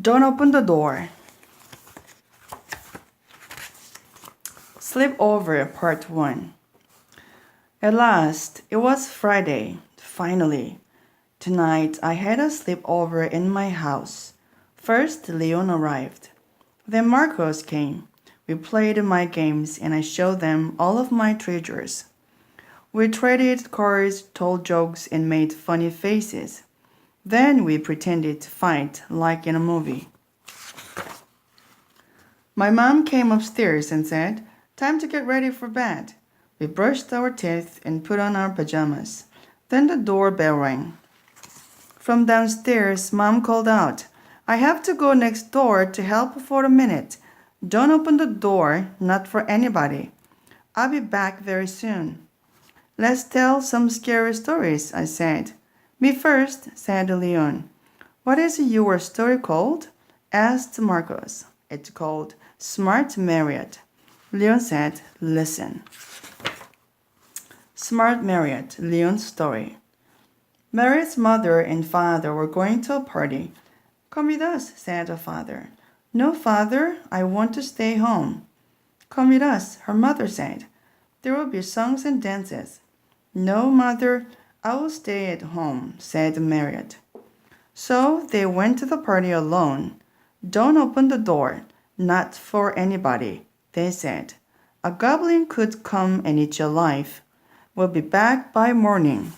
Don't open the door. Sleepover Part 1. At last, it was Friday, finally. Tonight, I had a sleepover in my house. First, Leon arrived. Then Marcos came. We played my games and I showed them all of my treasures. We traded cards, told jokes, and made funny faces. Then we pretended to fight like in a movie. My mom came upstairs and said, "Time to get ready for bed." We brushed our teeth and put on our pajamas. Then the doorbell rang. From downstairs, Mom called out, "I have to go next door to help for a minute. Don't open the door, not for anybody. I'll be back very soon." "Let's tell some scary stories," I said. "Me first," said Leon. "What is your story called?" asked Marcos. "It's called Smart Marriott." Leon said, "Listen." Smart Marriott, Leon's story. Marriott's mother and father were going to a party. "Come with us," said the father. "No, father, I want to stay home." "Come with us," her mother said. "There will be songs and dances." "No, mother, I will stay at home," said Marriott. So they went to the party alone. "Don't open the door, not for anybody," they said. "A goblin could come and eat you alive. We'll be back by morning."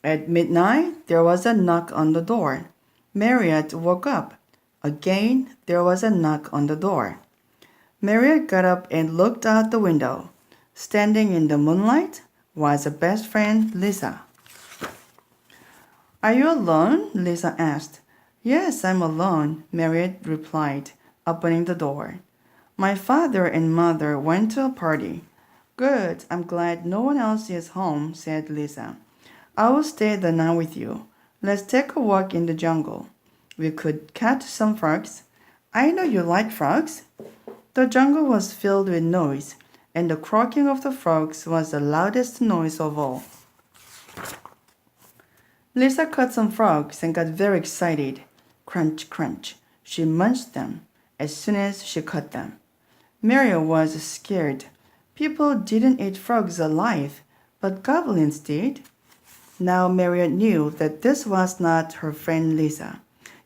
At midnight, there was a knock on the door. Marriott woke up. Again, there was a knock on the door. Marriott got up and looked out the window. Standing in the moonlight was her best friend, Lisa. "Are you alone?" Lisa asked. "Yes, I'm alone," Marriott replied, opening the door. "My father and mother went to a party." "Good, I'm glad no one else is home," said Lisa. "I will stay the night with you. Let's take a walk in the jungle. We could catch some frogs. I know you like frogs." The jungle was filled with noise, and the croaking of the frogs was the loudest noise of all. Lisa caught some frogs and got very excited. Crunch, crunch. She munched them as soon as she caught them. Maria was scared. People didn't eat frogs alive, but goblins did. Now Maria knew that this was not her friend Lisa.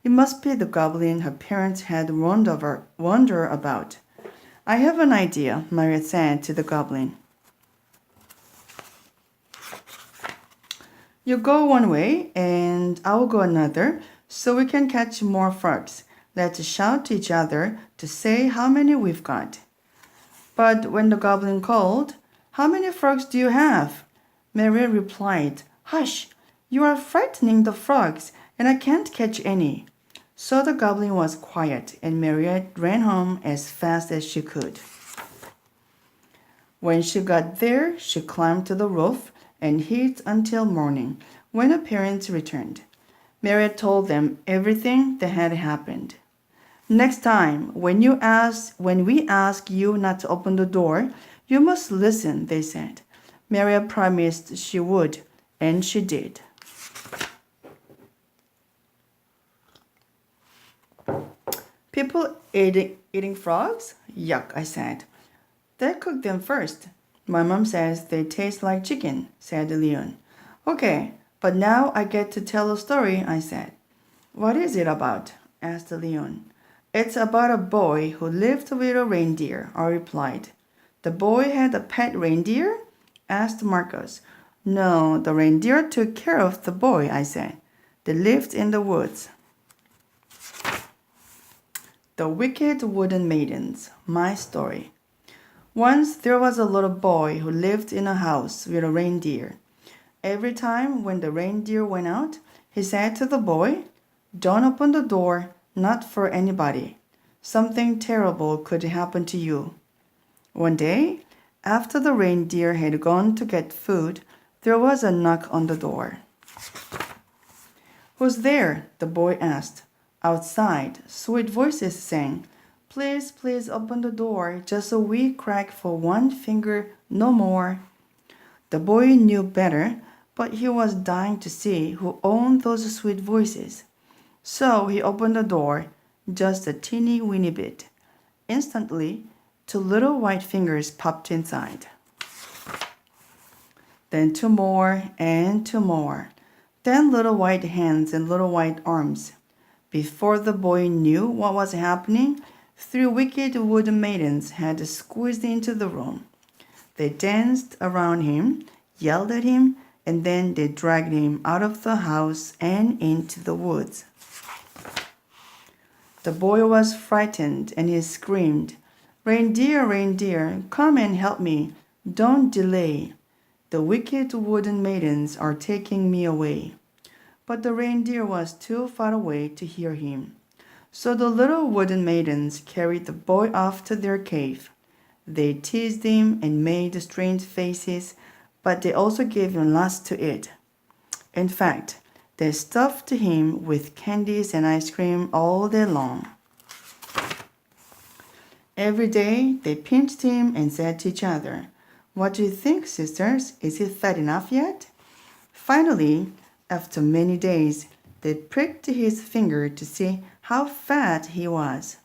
It must be the goblin her parents had warned her about. "I have an idea," Maria said to the goblin. "You go one way and I'll go another, so we can catch more frogs. Let's shout to each other to say how many we've got." But when the goblin called, "How many frogs do you have?" Maria replied, "Hush! You are frightening the frogs, and I can't catch any." So the goblin was quiet, and Maria ran home as fast as she could. When she got there, she climbed to the roof and hid until morning, when her parents returned. Maria told them everything that had happened. "Next time, when we ask you not to open the door, you must listen," they said. Maria promised she would, and she did. "People eating frogs? Yuck," I said. "They cook them first." "My mom says they taste like chicken," said Leon. "Okay, but now I get to tell a story," I said. "What is it about?" asked Leon. "It's about a boy who lived with a reindeer," I replied. "The boy had a pet reindeer?" asked Marcos. "No, the reindeer took care of the boy," I said. "They lived in the woods." The Wicked Wooden Maidens, my story. Once there was a little boy who lived in a house with a reindeer. Every time when the reindeer went out, he said to the boy, "Don't open the door, not for anybody. Something terrible could happen to you." One day, after the reindeer had gone to get food, there was a knock on the door. "Who's there?" the boy asked. Outside, sweet voices sang, "Please, please open the door, just a wee crack for one finger, no more." The boy knew better, but he was dying to see who owned those sweet voices. So he opened the door just a teeny weeny bit. Instantly, two little white fingers popped inside. Then two more and two more. Then little white hands and little white arms. Before the boy knew what was happening, three wicked wooden maidens had squeezed into the room. They danced around him, yelled at him, and then they dragged him out of the house and into the woods. The boy was frightened and he screamed, "Reindeer, reindeer, come and help me. Don't delay. The wicked wooden maidens are taking me away." But the reindeer was too far away to hear him. So the little wooden maidens carried the boy off to their cave. They teased him and made strange faces, but they also gave him lots to eat. In fact, they stuffed him with candies and ice cream all day long. Every day they pinched him and said to each other, "What do you think, sisters? Is he fat enough yet?" Finally, after many days, they pricked his finger to see how fat he was.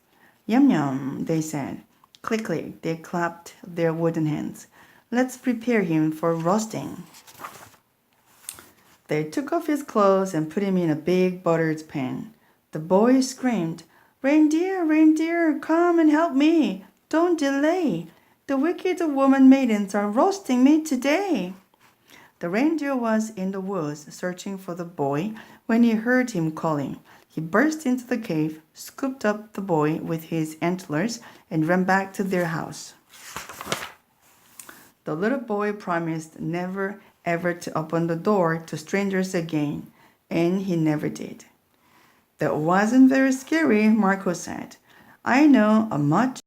"Yum yum," they said. Click click, they clapped their wooden hands. "Let's prepare him for roasting." They took off his clothes and put him in a big buttered pan. The boy screamed, "Reindeer, reindeer, come and help me. Don't delay. The wicked woman maidens are roasting me today." The reindeer was in the woods searching for the boy when he heard him calling. He burst into the cave, scooped up the boy with his antlers, and ran back to their house. The little boy promised never ever to open the door to strangers again, and he never did. "That wasn't very scary," Marco said. "I know a much